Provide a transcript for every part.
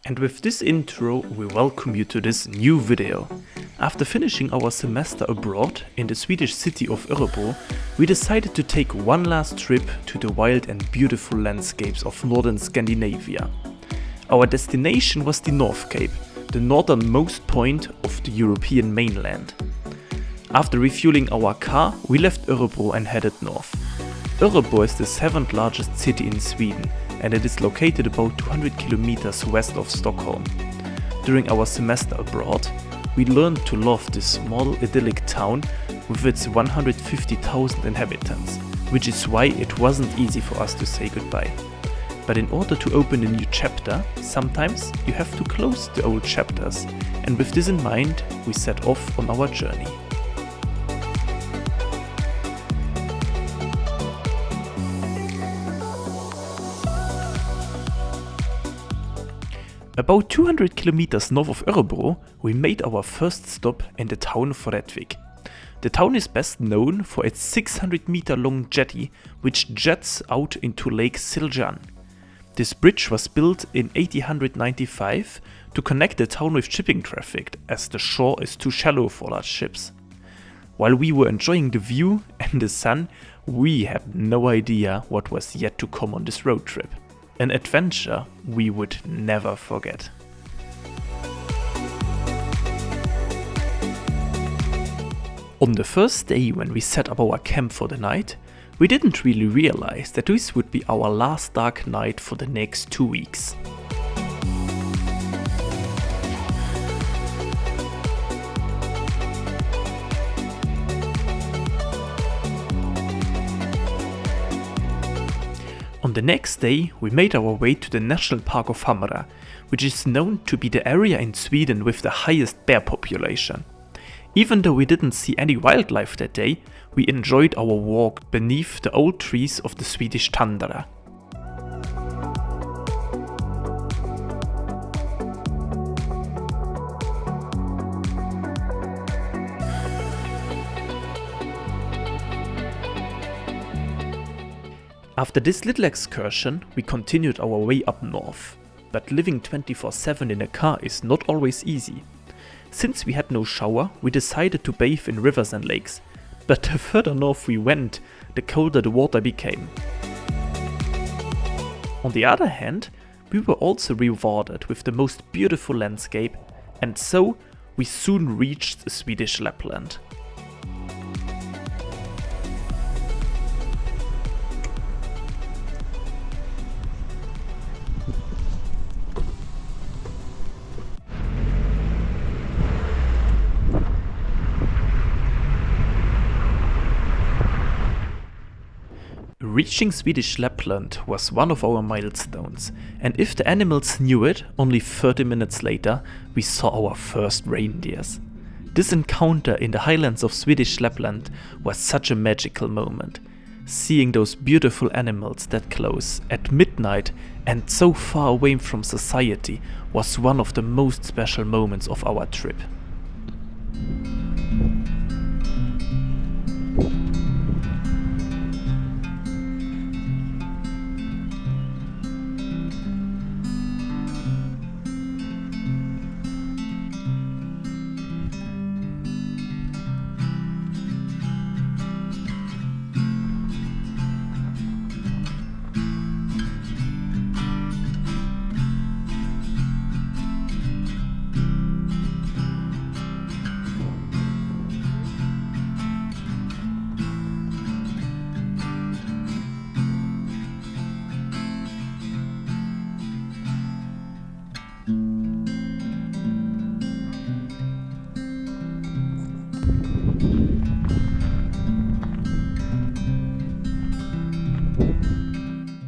And with this intro, we welcome you to this new video. After finishing our semester abroad in the Swedish city of Örebro, we decided to take one last trip to the wild and beautiful landscapes of northern Scandinavia. Our destination was the Northcape, the northernmost point of the European mainland. After refueling our car, we left Örebro and headed north. Örebro is the 7th largest city in Sweden, and it is located about 200 kilometers west of Stockholm. During our semester abroad, we learned to love this small idyllic town with its 150,000 inhabitants, which is why it wasn't easy for us to say goodbye. But in order to open a new chapter, sometimes you have to close the old chapters, and with this in mind, we set off on our journey. About 200 kilometers north of Örebro, we made our first stop in the town ROADTRIP. The town is best known for its 600-meter long jetty, which jets out into Lake Siljan. This bridge was built in 1895 to connect the town with shipping traffic, as the shore is too shallow for large ships. While we were enjoying the view and the sun, we had no idea what was yet to come on this road trip. An adventure we would never forget. On the first day when we set up our camp for the night, we didn't really realize that this would be our last dark night for the next 2 weeks. On the next day, we made our way to the National Park of Hamra, which is known to be the area in Sweden with the highest bear population. Even though we didn't see any wildlife that day, we enjoyed our walk beneath the old trees of the Swedish tundra. After this little excursion, we continued our way up north. But living 24/7 in a car is not always easy. Since we had no shower, we decided to bathe in rivers and lakes. But the further north we went, the colder the water became. On the other hand, we were also rewarded with the most beautiful landscape, and so we soon reached the Swedish Lapland. Reaching Swedish Lapland was one of our milestones, and if the animals knew it, only 30 minutes later we saw our first reindeers. This encounter in the highlands of Swedish Lapland was such a magical moment. Seeing those beautiful animals that close at midnight and so far away from society was one of the most special moments of our trip.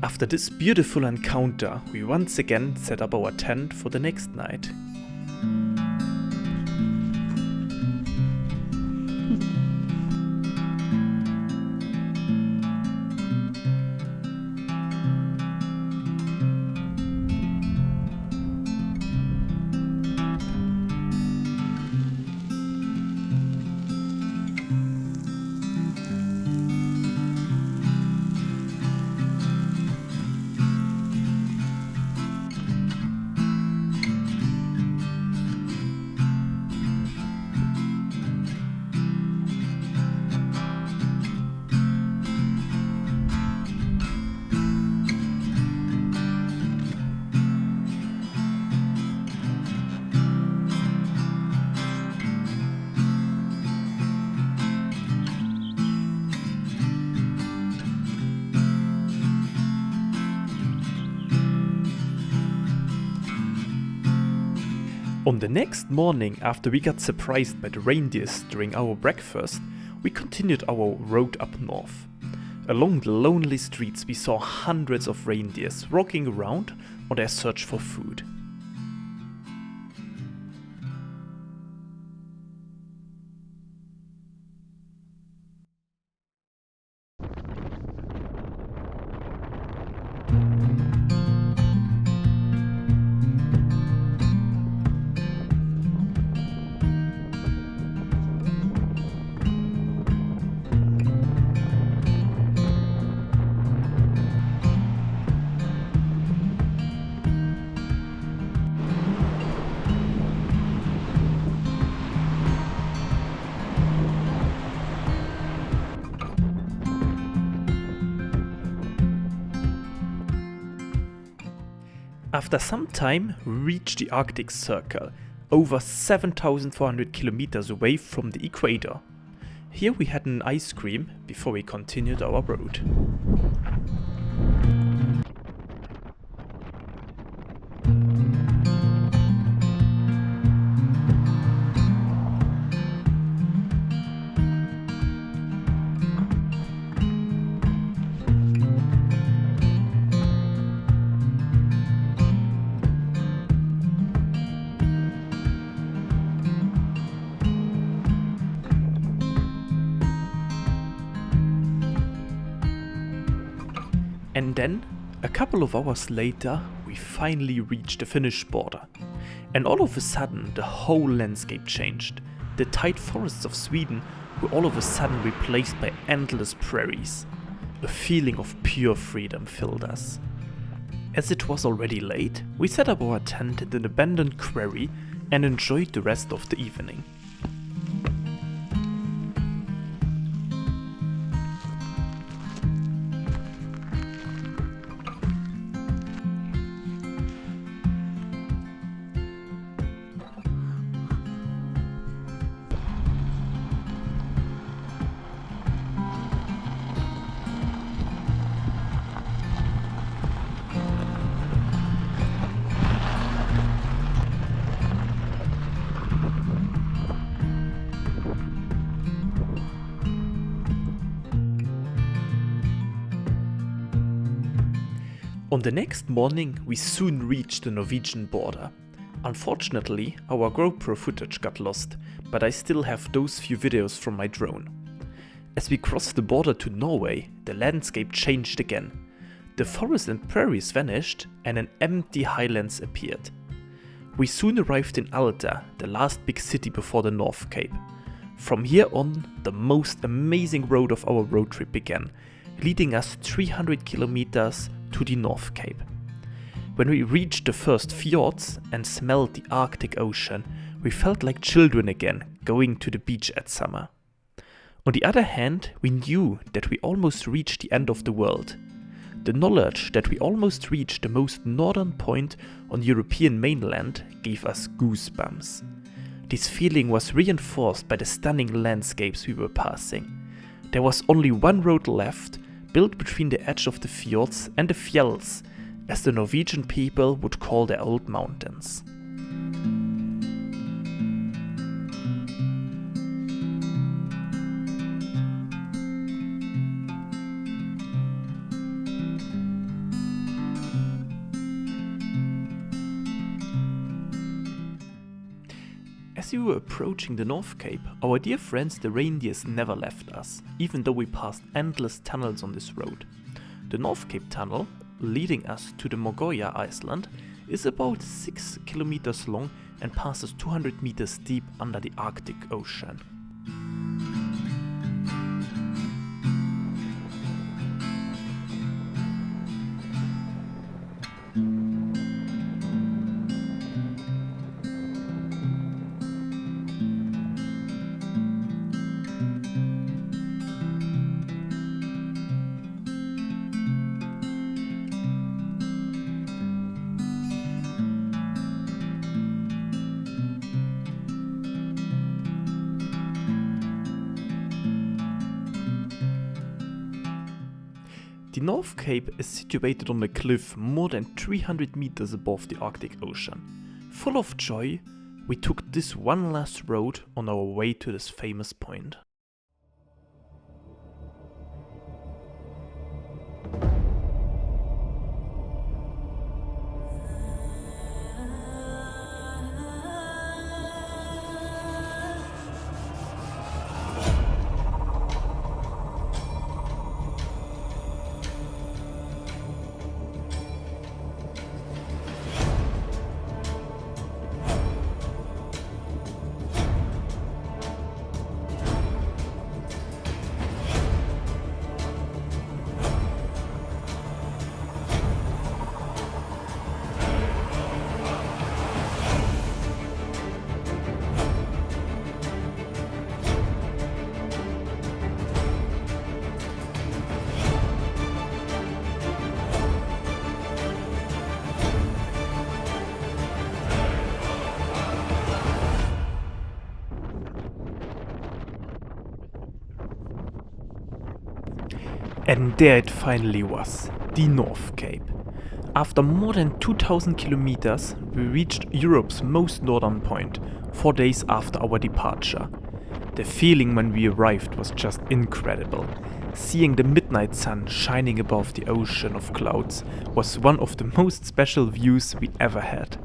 After this beautiful encounter, we once again set up our tent for the next night. On the next morning, after we got surprised by the reindeers during our breakfast, we continued our road up north. Along the lonely streets we saw hundreds of reindeers walking around on their search for food. After some time, we reached the Arctic Circle, over 7,400 kilometers away from the equator. Here we had an ice cream before we continued our road. And then, a couple of hours later, we finally reached the Finnish border. And all of a sudden, the whole landscape changed. The tight forests of Sweden were all of a sudden replaced by endless prairies. A feeling of pure freedom filled us. As it was already late, we set up our tent in an abandoned quarry and enjoyed the rest of the evening. On the next morning, we soon reached the Norwegian border. Unfortunately, our GoPro footage got lost, but I still have those few videos from my drone. As we crossed the border to Norway, the landscape changed again. The forest and prairies vanished and an empty highlands appeared. We soon arrived in Alta, the last big city before the Northcape. From here on, the most amazing road of our road trip began, leading us 300 kilometers to the Northcape. When we reached the first fjords and smelled the Arctic Ocean, we felt like children again, going to the beach at summer. On the other hand, we knew that we almost reached the end of the world. The knowledge that we almost reached the most northern point on the European mainland gave us goosebumps. This feeling was reinforced by the stunning landscapes we were passing. There was only one road left, built between the edge of the fjords and the fjells, as the Norwegian people would call their old mountains. As we were approaching the Northcape, our dear friends the reindeers never left us, even though we passed endless tunnels on this road. The Northcape tunnel, leading us to the Mogoya Island, is about 6 kilometers long and passes 200 meters deep under the Arctic Ocean. The Northcape is situated on a cliff more than 300 meters above the Arctic Ocean. Full of joy, we took this one last road on our way to this famous point. And there it finally was, the Northcape. After more than 2000 kilometers, we reached Europe's most northern point, 4 days after our departure. The feeling when we arrived was just incredible. Seeing the midnight sun shining above the ocean of clouds was one of the most special views we ever had.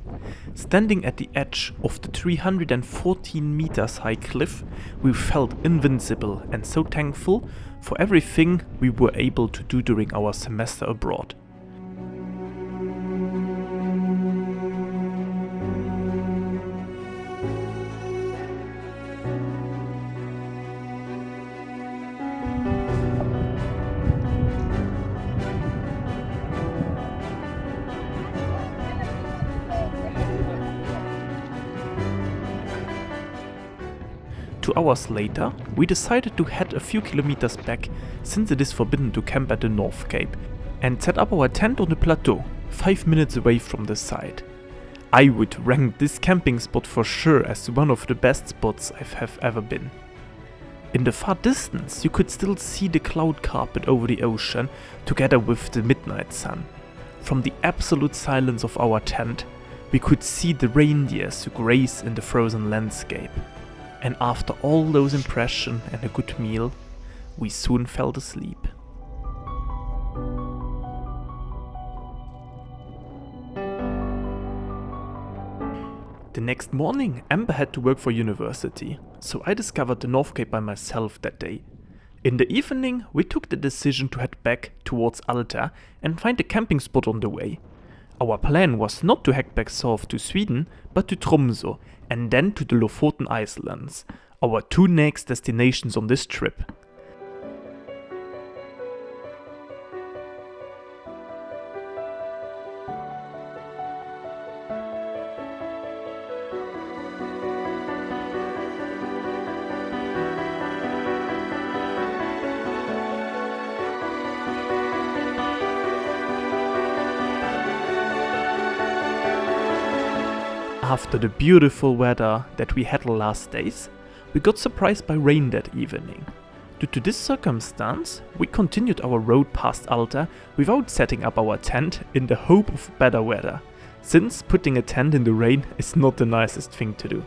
Standing at the edge of the 314 meters high cliff, we felt invincible and so thankful for everything we were able to do during our semester abroad. Two hours later, we decided to head a few kilometers back, since it is forbidden to camp at the Northcape, and set up our tent on the plateau, 5 minutes away from the site. I would rank this camping spot for sure as one of the best spots I have ever been. In the far distance, you could still see the cloud carpet over the ocean together with the midnight sun. From the absolute silence of our tent, we could see the reindeers who graze in the frozen landscape. And after all those impressions and a good meal, we soon fell asleep. The next morning, Amber had to work for university, so I discovered the Northcape by myself that day. In the evening, we took the decision to head back towards Alta and find a camping spot on the way. Our plan was not to head back south to Sweden, but to Tromsø and then to the Lofoten Islands, our two next destinations on this trip. After the beautiful weather that we had the last days, we got surprised by rain that evening. Due to this circumstance, we continued our road past Alta without setting up our tent in the hope of better weather, since putting a tent in the rain is not the nicest thing to do.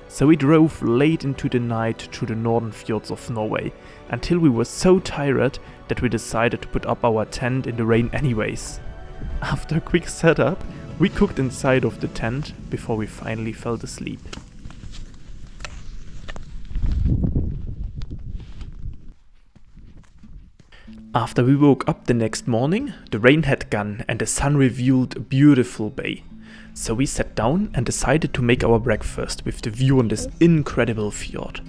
So we drove late into the night through the northern fjords of Norway, until we were so tired that we decided to put up our tent in the rain anyways. After a quick setup, we cooked inside of the tent before we finally fell asleep. After we woke up the next morning, the rain had gone and the sun revealed a beautiful bay. So we sat down and decided to make our breakfast with the view on this incredible fjord.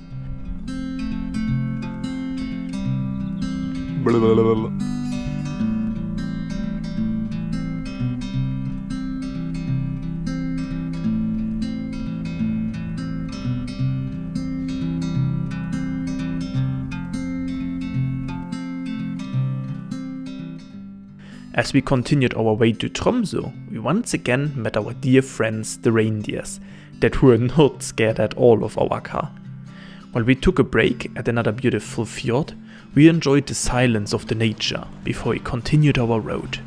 As we continued our way to Tromsø, we once again met our dear friends the reindeers, that were not scared at all of our car. While we took a break at another beautiful fjord, we enjoyed the silence of the nature before we continued our road.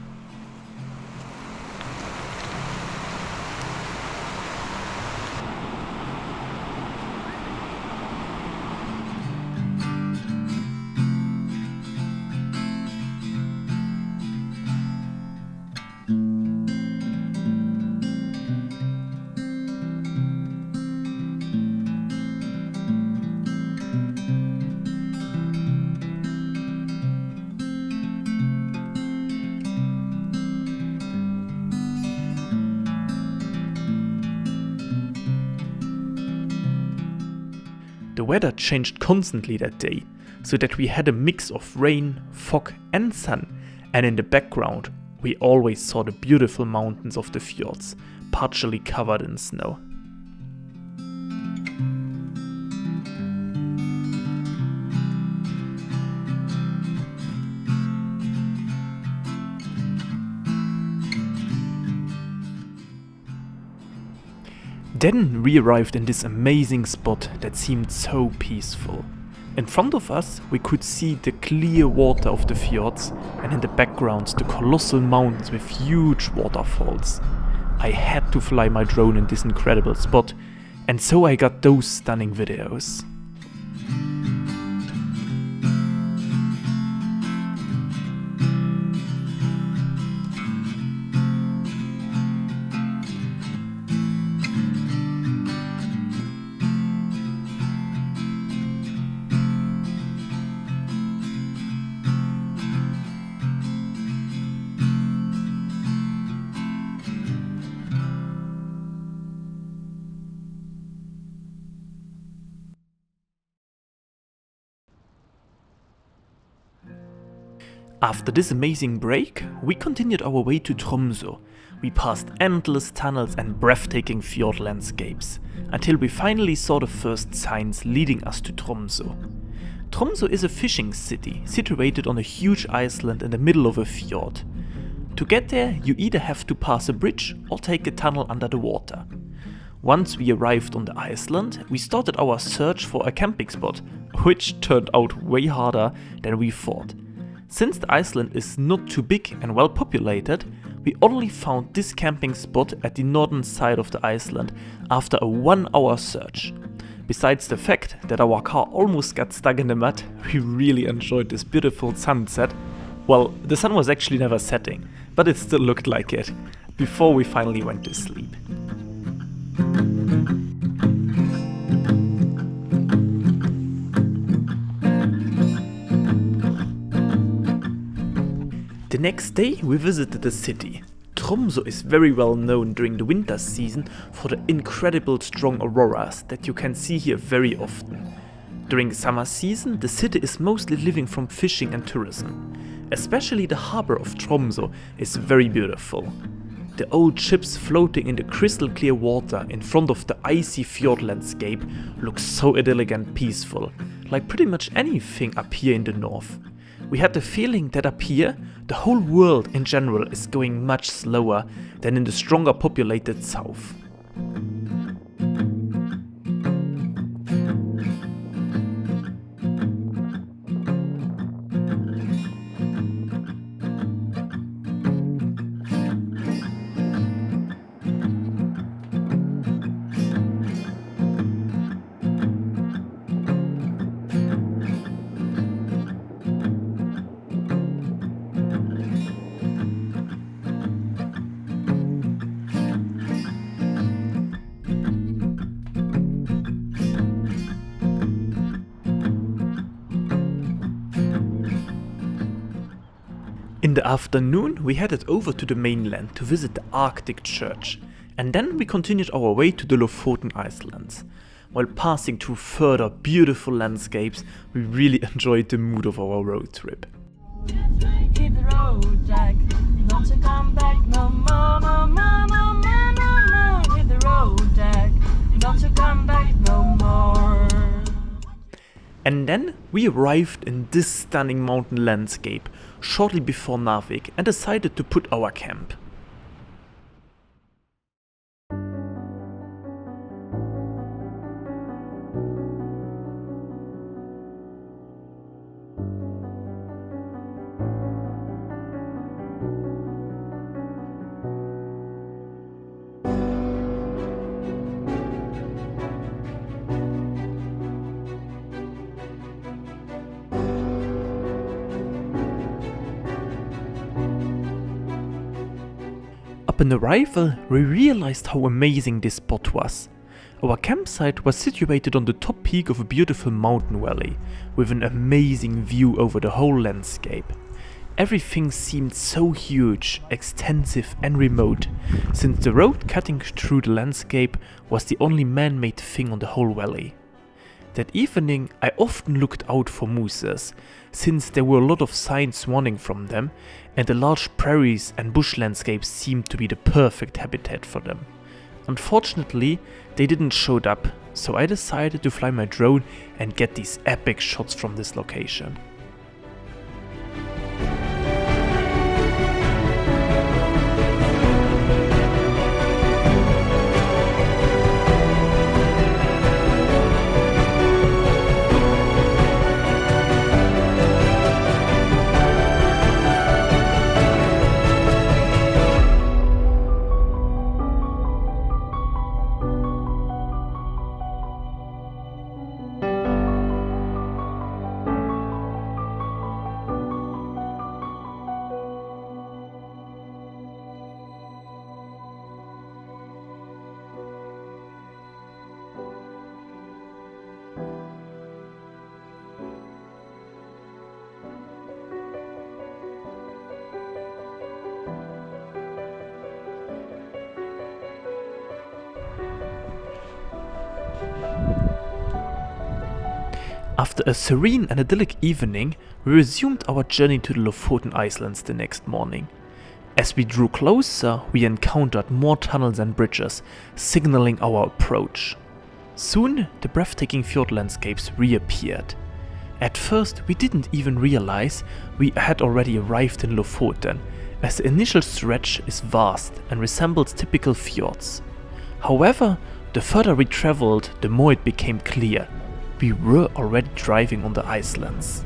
The weather changed constantly that day, so that we had a mix of rain, fog and sun, and in the background we always saw the beautiful mountains of the fjords, partially covered in snow. Then we arrived in this amazing spot that seemed so peaceful. In front of us we could see the clear water of the fjords, and in the background the colossal mountains with huge waterfalls. I had to fly my drone in this incredible spot, and so I got those stunning videos. After this amazing break, we continued our way to Tromsø. We passed endless tunnels and breathtaking fjord landscapes, until we finally saw the first signs leading us to Tromsø. Tromsø is a fishing city, situated on a huge island in the middle of a fjord. To get there, you either have to pass a bridge or take a tunnel under the water. Once we arrived on the island, we started our search for a camping spot, which turned out way harder than we thought. Since the island is not too big and well populated, we only found this camping spot at the northern side of the island after a 1-hour search. Besides the fact that our car almost got stuck in the mud, we really enjoyed this beautiful sunset. Well, the sun was actually never setting, but it still looked like it, before we finally went to sleep. The next day we visited the city. Tromsø is very well known during the winter season for the incredible strong auroras that you can see here very often. During summer season, the city is mostly living from fishing and tourism. Especially the harbor of Tromsø is very beautiful. The old ships floating in the crystal clear water in front of the icy fjord landscape look so idyllic and peaceful, like pretty much anything up here in the north. We had the feeling that up here, the whole world in general is going much slower than in the stronger populated south. In the afternoon we headed over to the mainland to visit the Arctic Church, and then we continued our way to the Lofoten Islands. While passing through further beautiful landscapes, we really enjoyed the mood of our road trip. Hit the road, Jack. Not to come back no more, no more, no more, no more. Hit the road, Jack. Not to come back no more. And then we arrived in this stunning mountain landscape shortly before Narvik and decided to put our camp. Upon arrival, we realized how amazing this spot was. Our campsite was situated on the top peak of a beautiful mountain valley, with an amazing view over the whole landscape. Everything seemed so huge, extensive and remote, since the road cutting through the landscape was the only man-made thing on the whole valley. That evening I often looked out for mooses, since there were a lot of signs warning from them, and the large prairies and bush landscapes seemed to be the perfect habitat for them. Unfortunately, they didn't show up, so I decided to fly my drone and get these epic shots from this location. After a serene and idyllic evening, we resumed our journey to the Lofoten Islands the next morning. As we drew closer, we encountered more tunnels and bridges, signaling our approach. Soon, the breathtaking fjord landscapes reappeared. At first, we didn't even realize we had already arrived in Lofoten, as the initial stretch is vast and resembles typical fjords. However, the further we traveled, the more it became clear. We were already driving on the Icelands.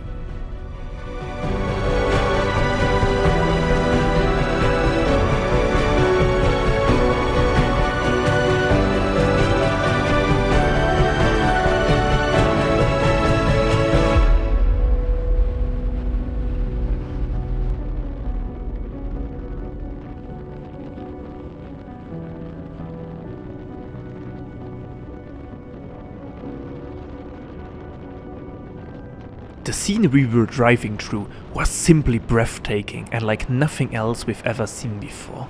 The scene we were driving through was simply breathtaking and like nothing else we've ever seen before.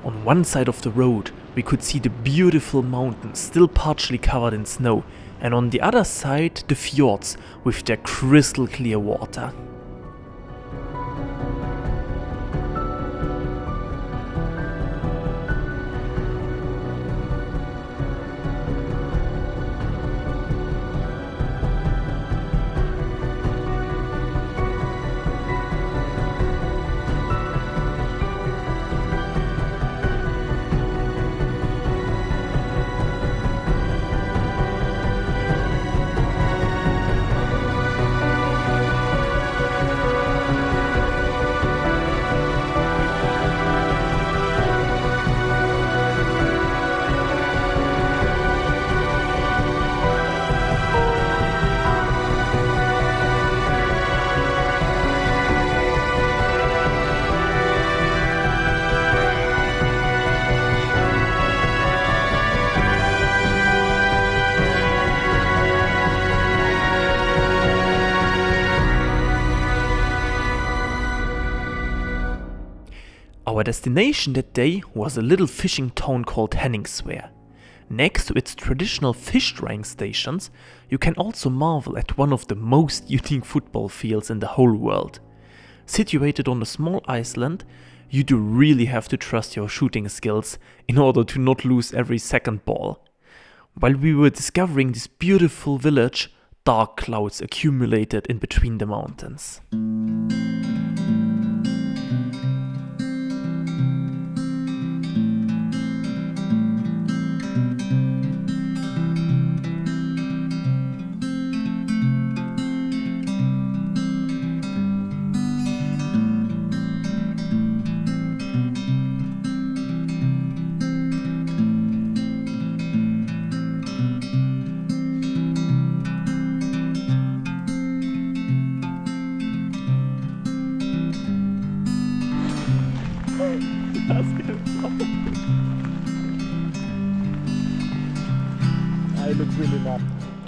On one side of the road we could see the beautiful mountains still partially covered in snow, and on the other side the fjords with their crystal clear water. Our destination that day was a little fishing town called Henningsvær. Next to its traditional fish drying stations, you can also marvel at one of the most unique football fields in the whole world. Situated on a small island, you do really have to trust your shooting skills in order to not lose every second ball. While we were discovering this beautiful village, dark clouds accumulated in between the mountains.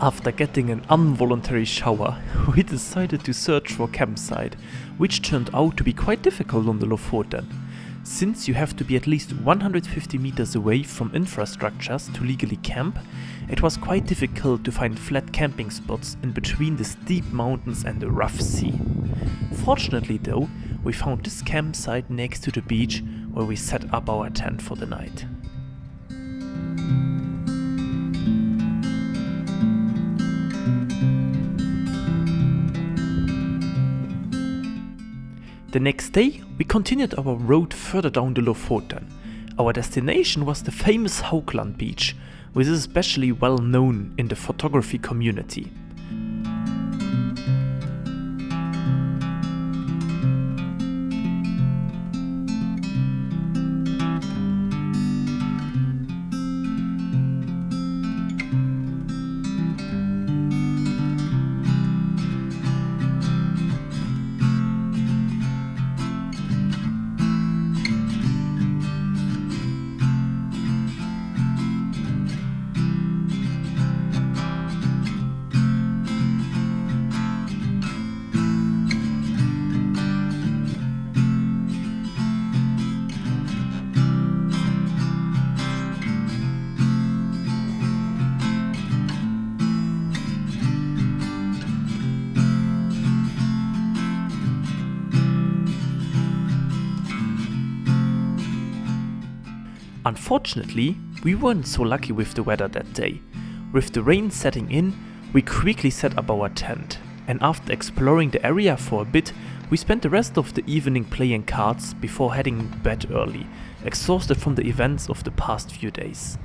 After getting an involuntary shower, we decided to search for a campsite, which turned out to be quite difficult on the Lofoten. Since you have to be at least 150 meters away from infrastructures to legally camp, it was quite difficult to find flat camping spots in between the steep mountains and the rough sea. Fortunately though, we found this campsite next to the beach where we set up our tent for the night. The next day, we continued our road further down the Lofoten. Our destination was the famous Lapland beach, which is especially well known in the photography community. Unfortunately, we weren't so lucky with the weather that day. With the rain setting in, we quickly set up our tent, and after exploring the area for a bit, we spent the rest of the evening playing cards before heading to bed early, exhausted from the events of the past few days.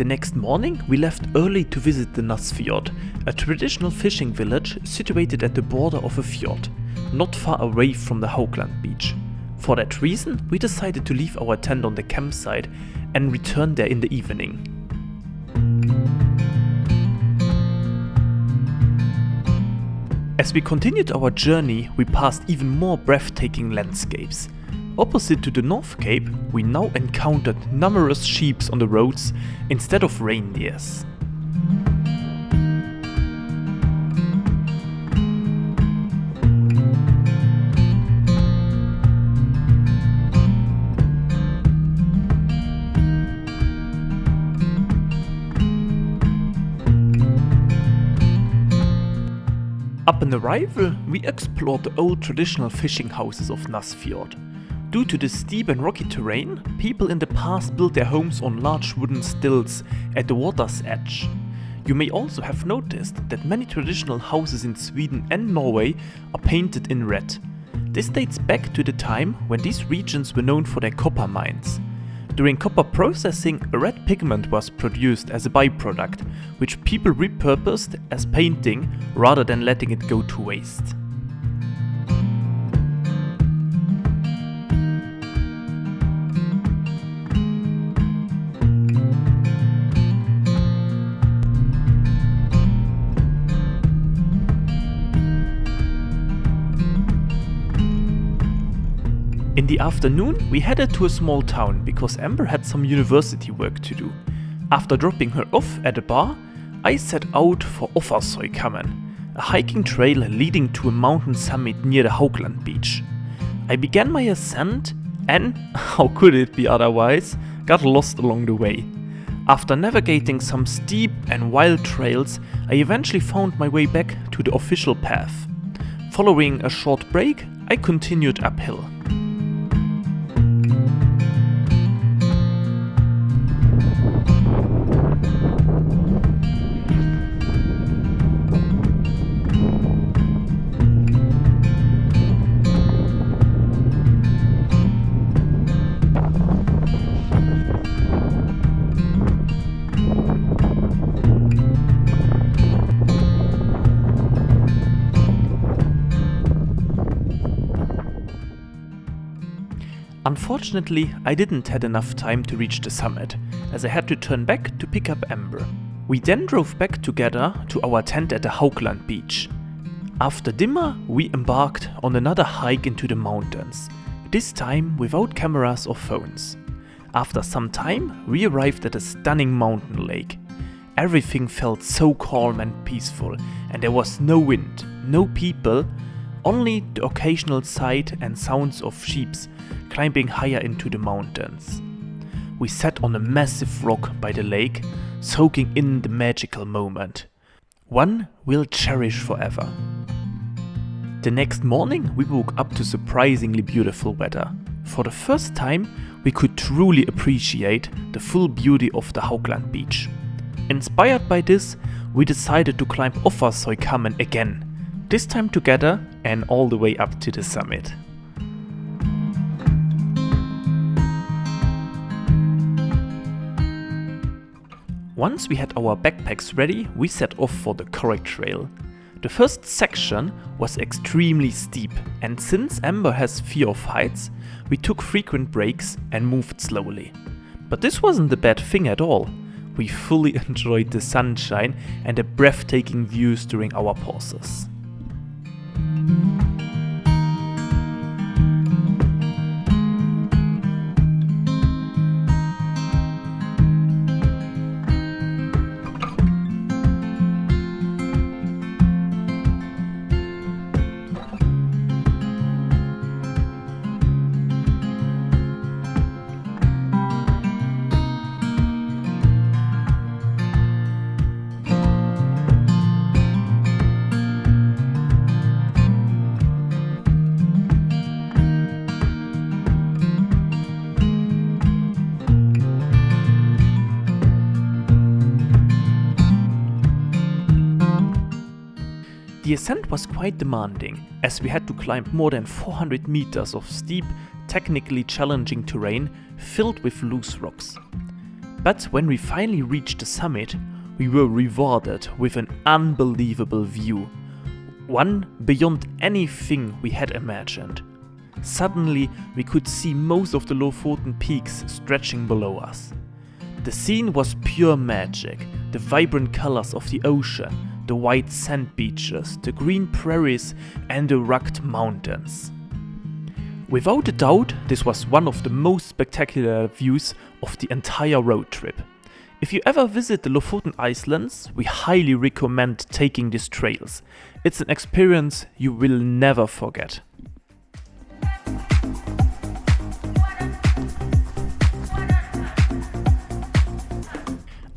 The next morning, we left early to visit the Northcape, a traditional fishing village situated at the border of a fjord, not far away from the Lapland beach. For that reason, we decided to leave our tent on the campsite and return there in the evening. As we continued our journey, we passed even more breathtaking landscapes. Opposite to the Northcape, we now encountered numerous sheep on the roads instead of reindeers. Upon arrival, we explored the old traditional fishing houses of Northcape. Due to the steep and rocky terrain, people in the past built their homes on large wooden stilts at the water's edge. You may also have noticed that many traditional houses in Sweden and Norway are painted in red. This dates back to the time when these regions were known for their copper mines. During copper processing, a red pigment was produced as a byproduct, which people repurposed as painting rather than letting it go to waste. In the afternoon, we headed to a small town because Amber had some university work to do. After dropping her off at a bar, I set out for Offarsøykammen, a hiking trail leading to a mountain summit near the Lapland beach. I began my ascent and, how could it be otherwise, got lost along the way. After navigating some steep and wild trails, I eventually found my way back to the official path. Following a short break, I continued uphill. Unfortunately, I didn't have enough time to reach the summit, as I had to turn back to pick up Amber. We then drove back together to our tent at the Lapland beach. After dinner, we embarked on another hike into the mountains, this time without cameras or phones. After some time, we arrived at a stunning mountain lake. Everything felt so calm and peaceful, and there was no wind, no people, only the occasional sight and sounds of sheep climbing higher into the mountains. We sat on a massive rock by the lake, soaking in the magical moment. One we'll cherish forever. The next morning we woke up to surprisingly beautiful weather. For the first time we could truly appreciate the full beauty of the Lapland beach. Inspired by this, we decided to climb Offarsøykammen again, this time together and all the way up to the summit. Once we had our backpacks ready, we set off for the correct trail. The first section was extremely steep, and since Amber has fear of heights, we took frequent breaks and moved slowly. But this wasn't a bad thing at all. We fully enjoyed the sunshine and the breathtaking views during our pauses. The ascent was quite demanding, as we had to climb more than 400 meters of steep, technically challenging terrain filled with loose rocks. But when we finally reached the summit, we were rewarded with an unbelievable view, one beyond anything we had imagined. Suddenly, we could see most of the Lofoten peaks stretching below us. The scene was pure magic, the vibrant colors of the ocean, the white sand beaches, the green prairies and the rugged mountains. Without a doubt, this was one of the most spectacular views of the entire road trip. If you ever visit the Lofoten Islands, we highly recommend taking these trails. It's an experience you will never forget.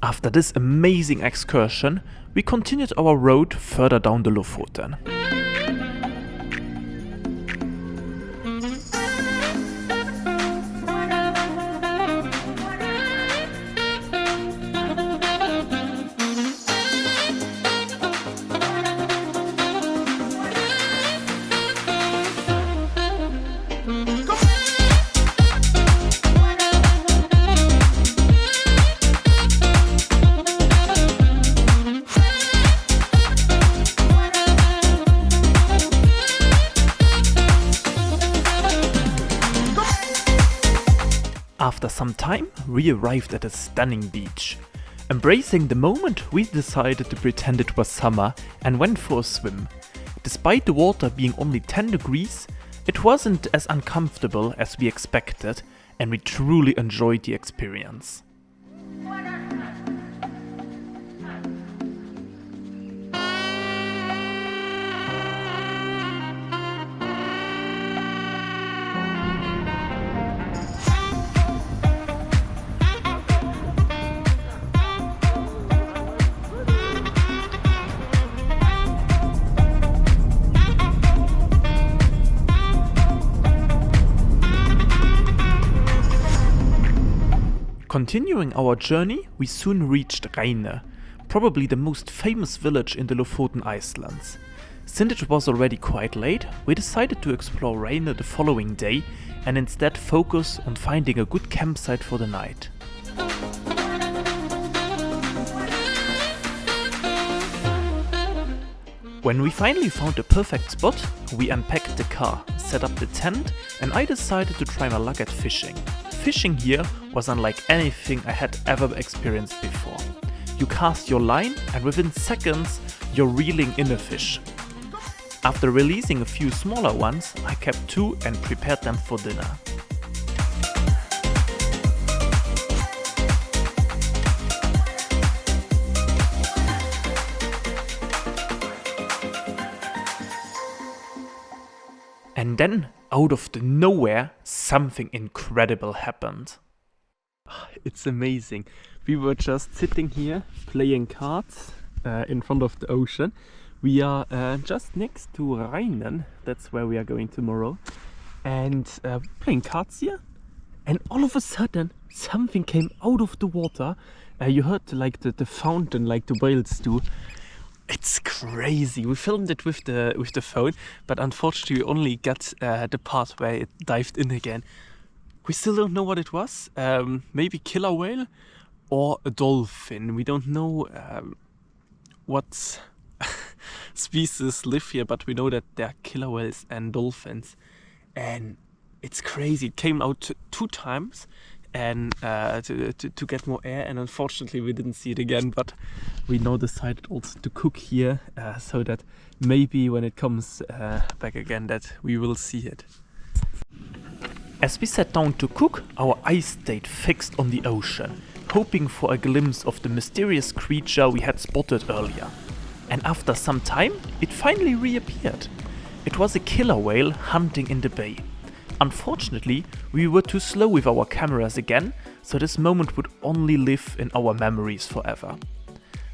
After this amazing excursion, we continued our road further down the Lofoten. After some time, we arrived at a stunning beach. Embracing the moment, we decided to pretend it was summer and went for a swim. Despite the water being only 10 degrees, it wasn't as uncomfortable as we expected, and we truly enjoyed the experience. Continuing our journey, we soon reached Reine, probably the most famous village in the Lofoten Islands. Since it was already quite late, we decided to explore Reine the following day and instead focus on finding a good campsite for the night. When we finally found the perfect spot, we unpacked the car, set up the tent, and I decided to try my luck at fishing. fishing here was unlike anything I had ever experienced before. You cast your line and within seconds you're reeling in a fish. After releasing a few smaller ones, I kept 2 and prepared them for dinner. And then, out of the nowhere, something incredible happened. It's amazing. We were just sitting here playing cards in front of the ocean. We are just next to Rheinen, that's where we are going tomorrow, and playing cards here. And all of a sudden, something came out of the water. You heard like the fountain, like the whales do. It's crazy. We filmed it with the phone, but unfortunately we only got the part where it dived in again. We still don't know what it was. Maybe killer whale or a dolphin. We don't know what species live here, but we know that there are killer whales and dolphins. And it's crazy. It came out 2 times and to get more air, and unfortunately we didn't see it again, but we now decided also to cook here so that maybe when it comes back again that we will see it. As we sat down to cook, our eyes stayed fixed on the ocean, hoping for a glimpse of the mysterious creature we had spotted earlier. And after some time, it finally reappeared. It was a killer whale hunting in the bay. Unfortunately, we were too slow with our cameras again, so this moment would only live in our memories forever.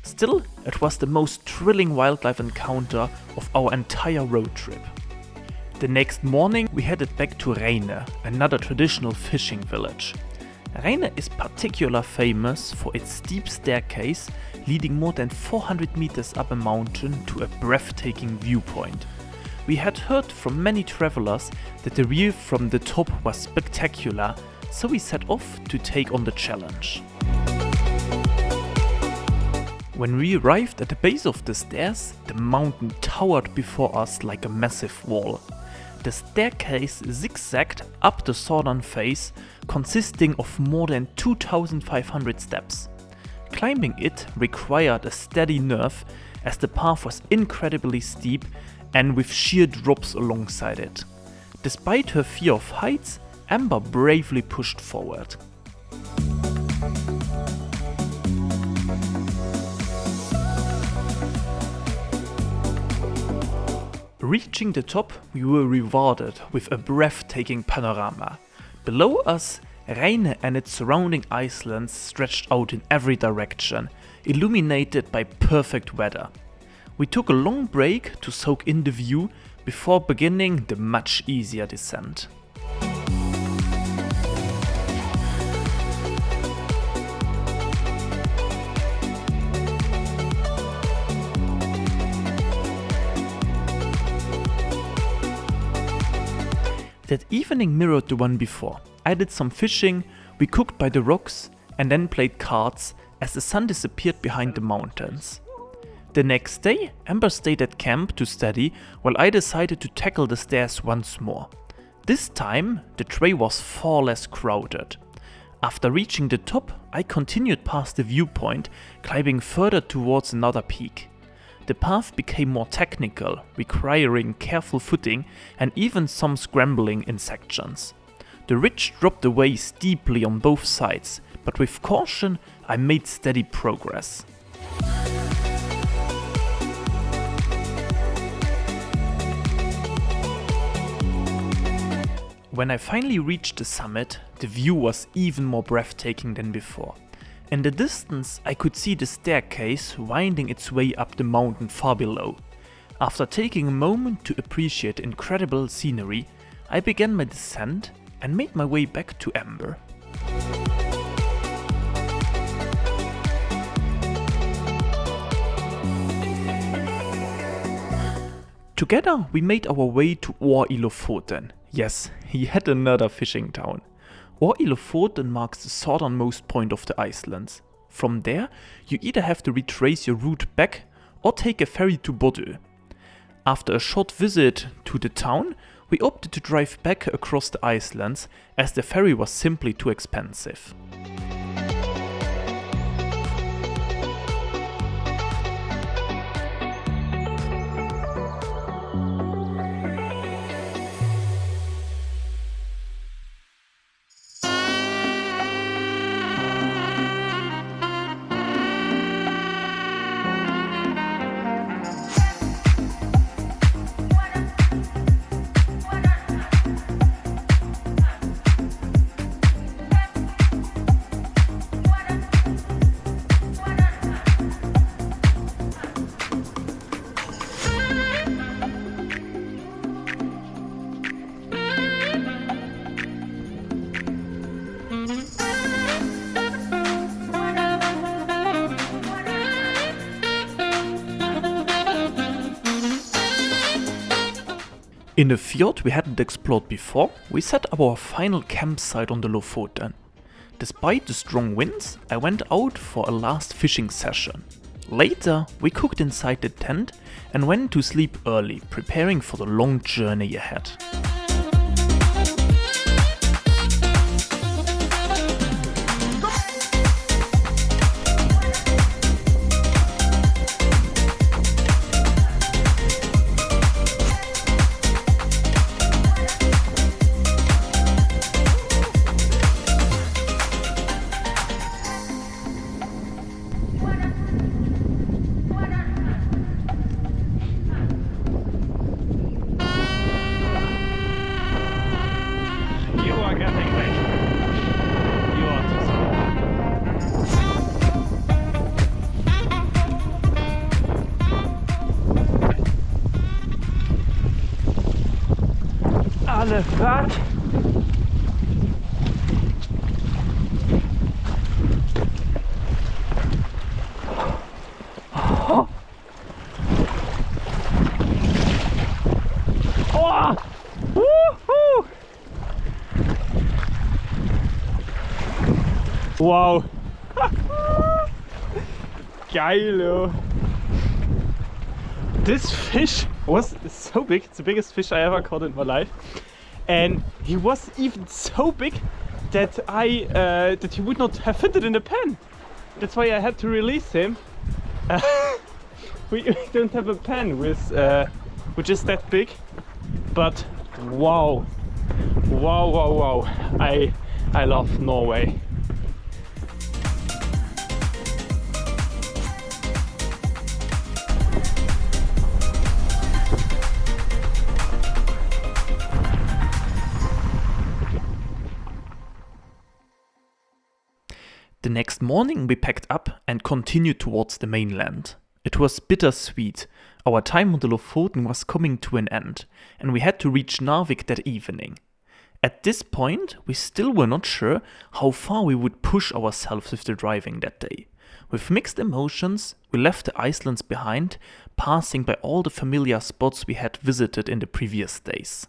Still, it was the most thrilling wildlife encounter of our entire road trip. The next morning we headed back to Rheine, another traditional fishing village. Rheine is particularly famous for its steep staircase leading more than 400 meters up a mountain to a breathtaking viewpoint. We had heard from many travelers that the view from the top was spectacular, so we set off to take on the challenge. When we arrived at the base of the stairs, the mountain towered before us like a massive wall. The staircase zigzagged up the southern face, consisting of more than 2,500 steps. Climbing it required a steady nerve, as the path was incredibly steep and with sheer drops alongside it. Despite her fear of heights, Amber bravely pushed forward. Reaching the top, we were rewarded with a breathtaking panorama. Below us, Rheine and its surrounding islands stretched out in every direction, illuminated by perfect weather. We took a long break to soak in the view before beginning the much easier descent. That evening mirrored the one before. I did some fishing, we cooked by the rocks and then played cards as the sun disappeared behind the mountains. The next day, Amber stayed at camp to study while I decided to tackle the stairs once more. This time, the tray was far less crowded. After reaching the top, I continued past the viewpoint, climbing further towards another peak. The path became more technical, requiring careful footing and even some scrambling in sections. The ridge dropped away steeply on both sides, but with caution, I made steady progress. When I finally reached the summit, the view was even more breathtaking than before. In the distance, I could see the staircase winding its way up the mountain far below. After taking a moment to appreciate the incredible scenery, I began my descent and made my way back to Amber. Together, we made our way to Lofoten. Yes, yet another fishing town. Lofoten marks the southernmost point of the Icelands. From there, you either have to retrace your route back or take a ferry to Bodø. After a short visit to the town, we opted to drive back across the islands as the ferry was simply too expensive. In a fjord we hadn't explored before, we set up our final campsite on the Lofoten. Despite the strong winds, I went out for a last fishing session. Later, we cooked inside the tent and went to sleep early, preparing for the long journey ahead. Alle Fahrt. Oh. Oh. Woohoo. Wow. Geilo. This fish was so big. It's the biggest fish I ever caught in my life. And he was even so big that that he would not have fitted in the pen. That's why I had to release him. We don't have a pen which is that big, but wow, wow, wow, wow! I love Norway. The next morning we packed up and continued towards the mainland. It was bittersweet. Our time on the Lofoten was coming to an end, and we had to reach Narvik that evening. At this point, we still were not sure how far we would push ourselves with the driving that day. With mixed emotions, we left the islands behind, passing by all the familiar spots we had visited in the previous days.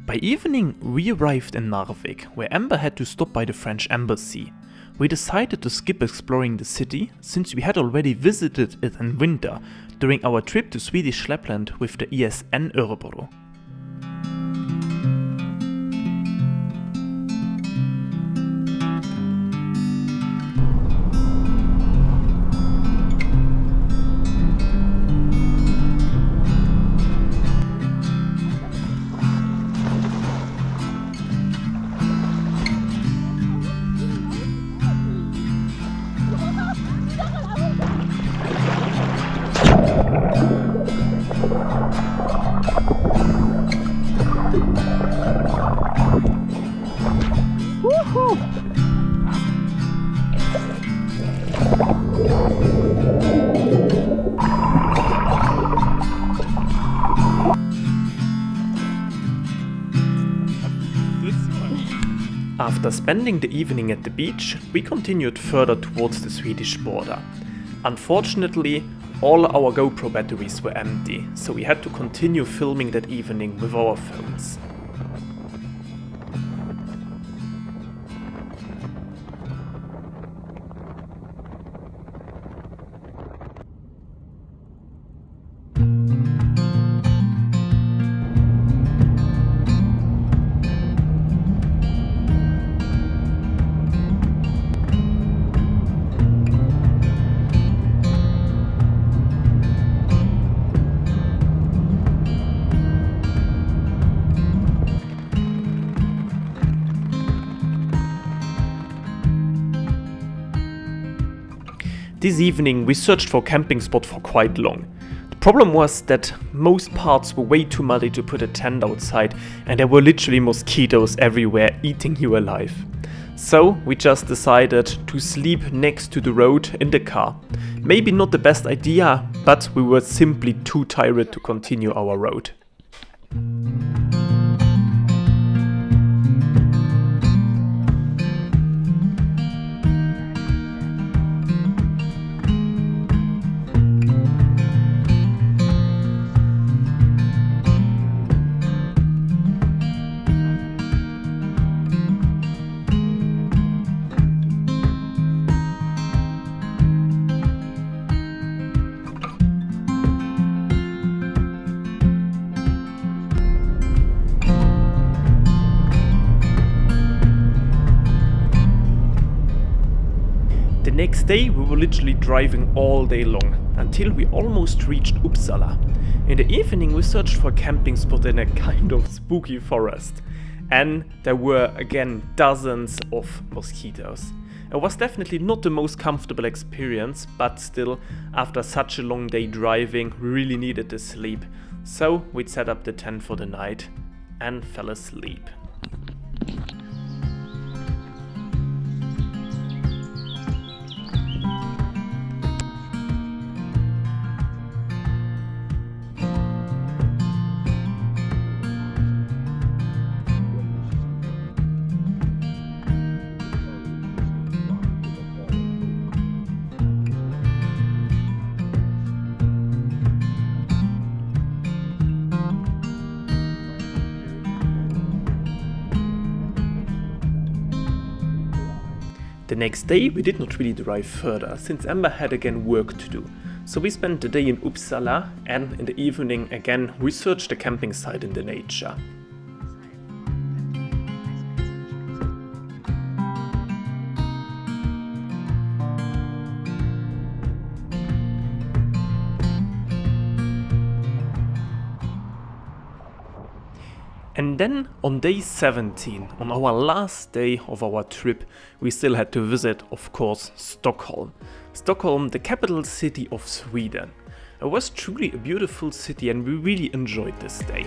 By evening, we arrived in Narvik, where Amber had to stop by the French embassy. we decided to skip exploring the city since we had already visited it in winter during our trip to Swedish Lapland with the ESN Örebro. After spending the evening at the beach, we continued further towards the Swedish border. Unfortunately, all our GoPro batteries were empty, so we had to continue filming that evening with our phones. This evening we searched for a camping spot for quite long. The problem was that most parts were way too muddy to put a tent outside, and there were literally mosquitoes everywhere eating you alive. So we just decided to sleep next to the road in the car. Maybe not the best idea, but we were simply too tired to continue our road. The next day we were literally driving all day long, until we almost reached Uppsala. In the evening we searched for a camping spot in a kind of spooky forest, and there were again dozens of mosquitoes. It was definitely not the most comfortable experience, but still, after such a long day driving, we really needed the sleep. So we set up the tent for the night and fell asleep. The next day we did not really drive further, since Amber had again work to do. So we spent the day in Uppsala, and in the evening again we searched a camping site in the nature. And then on day 17, on our last day of our trip, we still had to visit, of course, Stockholm. Stockholm, the capital city of Sweden. It was truly a beautiful city and we really enjoyed this day.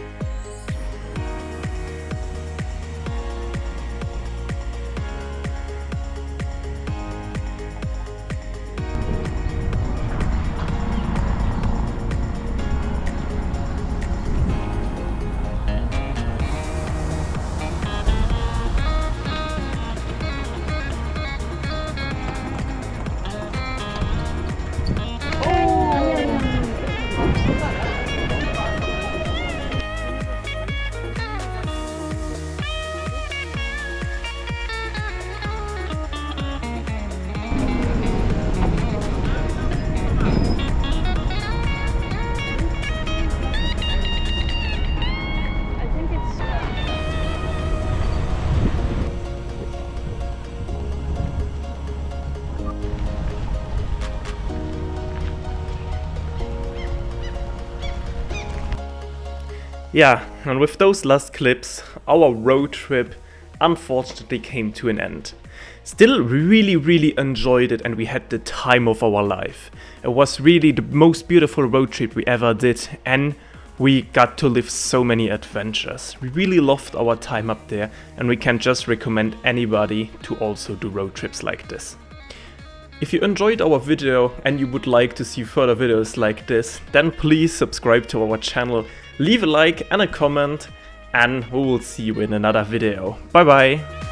Yeah, and with those last clips, our road trip unfortunately came to an end. Still, we really enjoyed it and we had the time of our life. It was really the most beautiful road trip we ever did, and we got to live so many adventures. We really loved our time up there, and we can just recommend anybody to also do road trips like this. If you enjoyed our video and you would like to see further videos like this, then please subscribe to our channel, leave a like and a comment, and we will see you in another video. Bye bye!